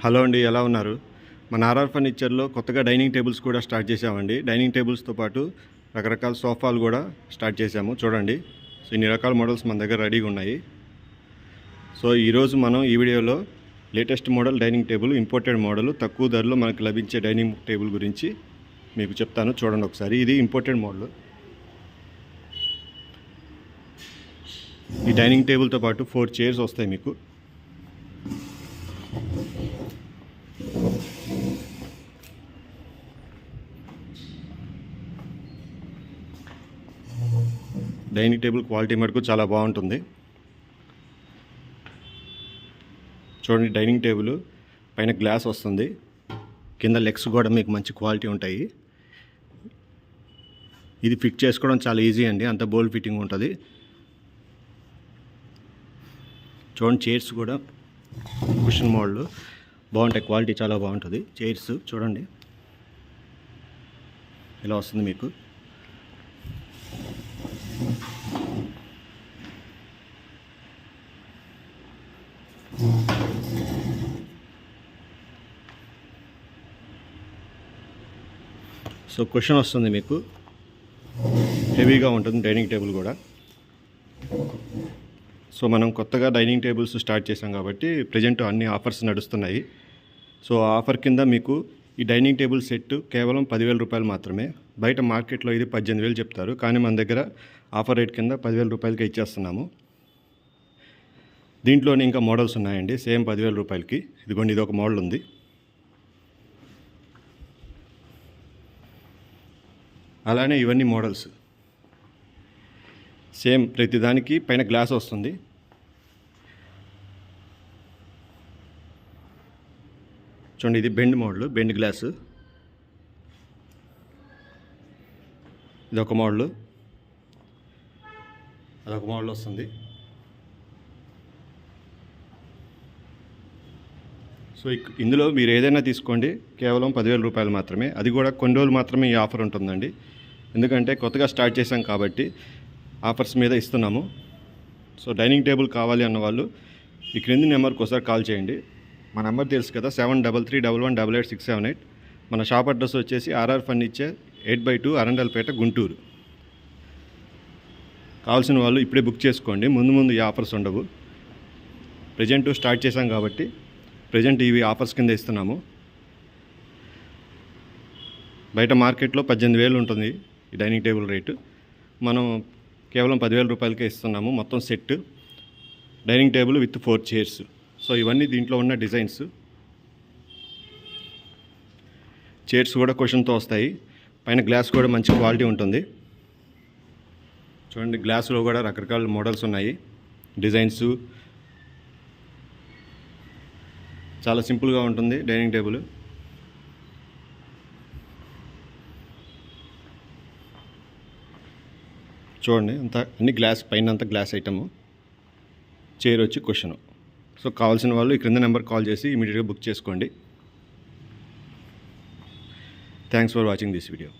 Hello అండి, ఎలా ఉన్నారు? మన ఆర్ఆర్ ఫర్నిచర్లో కొత్తగా డైనింగ్ టేబుల్స్ కూడా స్టార్ట్ చేసామండి. డైనింగ్ టేబుల్స్తో పాటు రకరకాల సోఫాలు కూడా స్టార్ట్ చేసాము. చూడండి, సో ఇన్ని రకాల మోడల్స్ మన దగ్గర రెడీగా ఉన్నాయి. సో ఈరోజు మనం ఈ వీడియోలో latest model dining table, imported model, తక్కువ ధరలో మనకు లభించే డైనింగ్ టేబుల్ గురించి మీకు చెప్తాను. చూడండి ఒకసారి. ఇది ఇంపోర్టెడ్ మోడల్. ఈ డైనింగ్ టేబుల్తో పాటు 4 చైర్స్ వస్తాయి మీకు. డైనింగ్ టేబుల్ క్వాలిటీ మటుకు చాలా బాగుంటుంది. చూడండి, డైనింగ్ టేబుల్ పైన గ్లాస్ వస్తుంది, కింద లెగ్స్ కూడా మీకు మంచి క్వాలిటీ ఉంటాయి. ఇది ఫిట్ చేసుకోవడం చాలా ఈజీ అండి, అంత బోల్ ఫిట్టింగ్ ఉంటుంది. చూడండి, చైర్స్ కూడా కుషన్ మోడల్ బాగుంటాయి, క్వాలిటీ చాలా బాగుంటుంది. చైర్స్ చూడండి ఇలా వస్తుంది మీకు. సో కుషన్ వస్తుంది మీకు, హెవీగా ఉంటుంది డైనింగ్ టేబుల్ కూడా. సో మనం కొత్తగా డైనింగ్ టేబుల్స్ స్టార్ట్ చేసాం కాబట్టి ప్రజెంట్ అన్ని ఆఫర్స్ నడుస్తున్నాయి. సో ఆఫర్ కింద మీకు ఈ డైనింగ్ టేబుల్ సెట్ కేవలం 10,000 రూపాయలు మాత్రమే. బయట మార్కెట్లో ఇది 18,000 చెప్తారు, కానీ మన దగ్గర ఆఫర్ రేట్ కింద 10,000 రూపాయలకి ఇచ్చేస్తున్నాము. దీంట్లోనే ఇంకా మోడల్స్ ఉన్నాయండి, సేమ్ 10,000 రూపాయలకి. ఇదిగోండి, ఇది ఒక మోడల్ ఉంది. అలానే ఇవన్నీ మోడల్స్ సేమ్, ప్రతిదానికి పైన గ్లాస్ వస్తుంది. చూడండి, ఇది బెండ్ మోడల్, బెండ్ గ్లాసు. ఇదొక మోడల్, అదొక మోడల్ వస్తుంది. సో ఇందులో మీరు ఏదైనా తీసుకోండి, కేవలం 10,000 రూపాయలు మాత్రమే. అది కూడా కొన్ని రోజులు మాత్రమే ఈ ఆఫర్ ఉంటుందండి, ఎందుకంటే కొత్తగా స్టార్ట్ చేసాం కాబట్టి ఆఫర్స్ మీద ఇస్తున్నాము. సో డైనింగ్ టేబుల్ కావాలి అన్న వాళ్ళు ఈ క్రింది నెంబర్కి ఒకసారి కాల్ చేయండి. మా నెంబర్ తెలుసు కదా, 7331188678. మన షాప్ అడ్రస్ వచ్చేసి ఆర్ఆర్ ఫర్నిచర్ 8/2 అరండల్పేట, గుంటూరు. కావాల్సిన వాళ్ళు ఇప్పుడే బుక్ చేసుకోండి, ముందు ముందు ఈ ఆఫర్స్ ఉండవు. ప్రజెంట్ స్టార్ట్ చేసాం కాబట్టి ప్రజెంట్ ఇవి ఆఫర్స్ కింద ఇస్తున్నాము. బయట మార్కెట్లో 18,000 ఉంటుంది ఈ డైనింగ్ టేబుల్ రేటు, మనం కేవలం 10,000 రూపాయలకే ఇస్తున్నాము. మొత్తం set dining table with 4 chairs. So ఇవన్నీ దీంట్లో ఉన్న డిజైన్స్. చైర్స్ కూడా కుషన్తో వస్తాయి, పైన గ్లాస్ కూడా మంచి క్వాలిటీ ఉంటుంది. చూడండి, గ్లాసులో కూడా రకరకాల మోడల్స్ ఉన్నాయి, డిజైన్స్. చాలా సింపుల్గా ఉంటుంది డైనింగ్ టేబుల్. చూడండి, అంతా అన్ని గ్లాస్, పైన అంతా గ్లాస్ ఐటము, చైర్ వచ్చి కుషను. సో కావాల్సిన వాళ్ళు ఈ క్రింద నెంబర్ కాల్ చేసి ఇమీడియట్గా బుక్ చేసుకోండి. Thanks for watching this video.